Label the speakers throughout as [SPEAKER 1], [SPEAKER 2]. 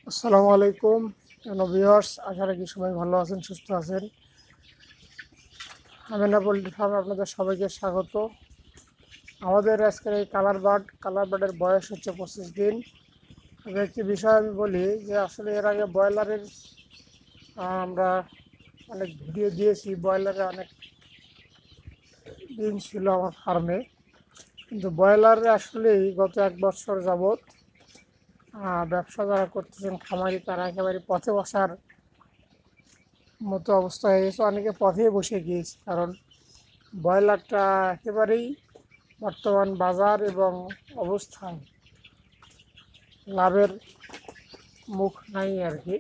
[SPEAKER 1] আসসালামু আলাইকুম ভিউয়ার্স, আশা রাখি সবাই ভালো আছেন, সুস্থ আছেন। আমেনা পোল্ট্রি ফার্ম আপনাদের সবাইকে স্বাগত। আমাদের আজকের এই কালার বার্ডের বয়স হচ্ছে 25 দিন। তবে একটি বিষয় আমি বলি যে আসলে এর আগে ব্রয়লারের আমরা অনেক ভিডিও দিয়েছি। ব্রয়লারে অনেক দিন ছিল আমার ফার্মে, কিন্তু ব্রয়লারে আসলেই গত 1 বছর যাবৎ ব্যবসা যারা করতেছেন খামারি, তারা একেবারে পথে বসার মতো অবস্থা হয়ে গেছে। অনেকে পথেই বসে গিয়েছে, কারণ ব্রয়লারটা একেবারেই বর্তমান বাজার এবং অবস্থায় লাভের মুখ নাই আর কি।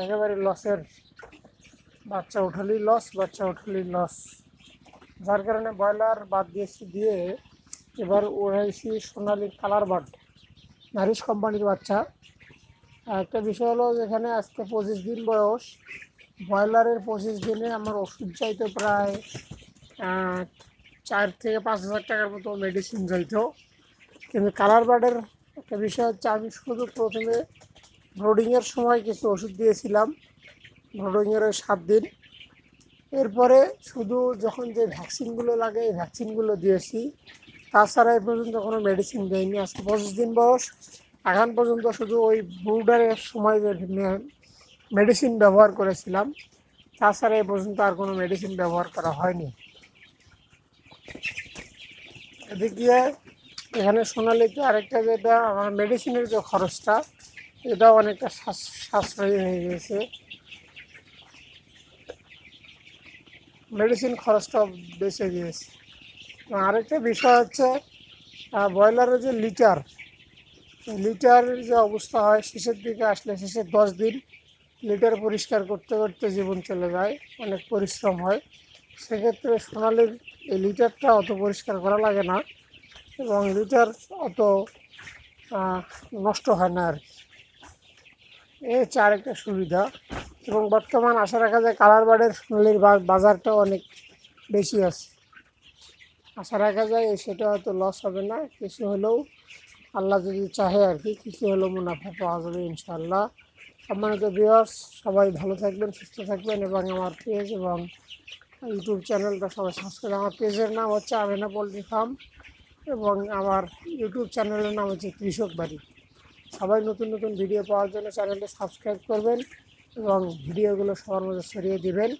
[SPEAKER 1] একেবারে লসের, বাচ্চা উঠালেই লস। যার কারণে ব্রয়লার বাদ দিয়ে এবার উড়াইছি সোনালি কালার বার্ড, নারিশ কোম্পানির বাচ্চা। একটা বিষয় হলো, যেখানে আজকে 25 দিন বয়স, ব্রয়লারের 25 দিনে আমার ওষুধ চাইতো প্রায় 4 থেকে 5 হাজার টাকার মতো মেডিসিন চাইতো। কিন্তু কালার বার্ডের একটা বিষয় হচ্ছে, আমি শুধু প্রথমে ব্রোডিংয়ের সময় কিছু ওষুধ দিয়েছিলাম, ব্রোডিংয়ের 7 দিন। এরপরে শুধু যখন যে ভ্যাকসিনগুলো লাগে এই ভ্যাকসিনগুলো দিয়েছি, তাছাড়া এই পর্যন্ত কোনো মেডিসিন দেয়নি। আজকে 25 দিন বয়স, এখন পর্যন্ত শুধু ওই ব্রুডারের সময় যে মেডিসিন ব্যবহার করেছিলাম, তাছাড়া এই পর্যন্ত আর কোনো মেডিসিন ব্যবহার করা হয়নি। এদিক দিয়ে এখানে সোনালিতে আরেকটা, যেটা আমার মেডিসিনের যে খরচটা, এটাও অনেকটা সাশ্রয়ী হয়ে গিয়েছে। মেডিসিন খরচটাও বেঁচে গিয়েছে। আরেকটা বিষয় হচ্ছে, ব্রয়লারের যে লিটারের যে অবস্থা হয়, শেষের দিকে আসলে শেষের 10 দিন লিটার পরিষ্কার করতে করতে জীবন চলে যায়, অনেক পরিশ্রম হয়। সেক্ষেত্রে সোনালির এই লিটারটা অত পরিষ্কার করা লাগে না এবং লিটার অত নষ্ট হয় না আর কি। এই হচ্ছে আরেকটা সুবিধা। এবং বর্তমান আশা রাখা যায় কালার বার্ডের সোনালির বাজারটাও অনেক বেশি আছে। আশা রাখা যায় সেটা হয়তো লস হবে না, কিছু হলেও আল্লাহ যদি চাহে আর কি, কিছু হলেও মুনাফা পাওয়া যাবে ইনশাআল্লাহ। সম্মানিত ভিউয়ার্স, সবাই ভালো থাকবেন, সুস্থ থাকবেন এবং আমার পেজ এবং ইউটিউব চ্যানেলটা সবাই সাবস্ক্রাইব। আমার পেজের নাম হচ্ছে আমেনা পোল্ট্রি ফার্ম এবং আমার ইউটিউব চ্যানেলের নাম হচ্ছে কৃষক বাড়ি। সবাই নতুন নতুন ভিডিও পাওয়ার জন্য চ্যানেলটি সাবস্ক্রাইব করবেন এবং ভিডিওগুলো সবার মাঝে ছড়িয়ে দিবেন।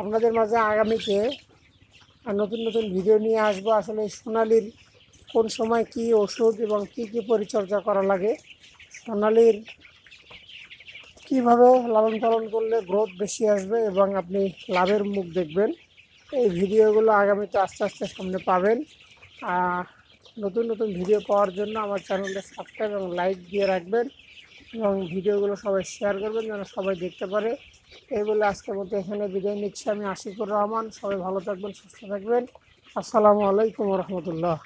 [SPEAKER 1] আপনাদের মাঝে আগামীতে নতুন নতুন ভিডিও নিয়ে আসবো। আসলে সোনালির কোন সময় কি ওষুধ এবং কি কি পরিচর্যা করা লাগে, সোনালির কীভাবে লালন পালন করলে গ্রোথ বেশি আসবে এবং আপনি লাভের মুখ দেখবেন, এই ভিডিওগুলো আগামীতে আস্তে আস্তে সামনে পাবেন। নতুন নতুন ভিডিও পাওয়ার জন্য আমার চ্যানেলটা সাবস্ক্রাইব এবং লাইক দিয়ে রাখবেন এবং ভিডিওগুলো সবাই শেয়ার করবেন যেন সবাই দেখতে পারে। এই বলে আজকের মতো এখানে বিদায় নিচ্ছি। আমি আশিকুর রহমান। সবাই ভালো থাকবেন, সুস্থ থাকবেন। আসসালামু আলাইকুম রহমতুল্লাহ।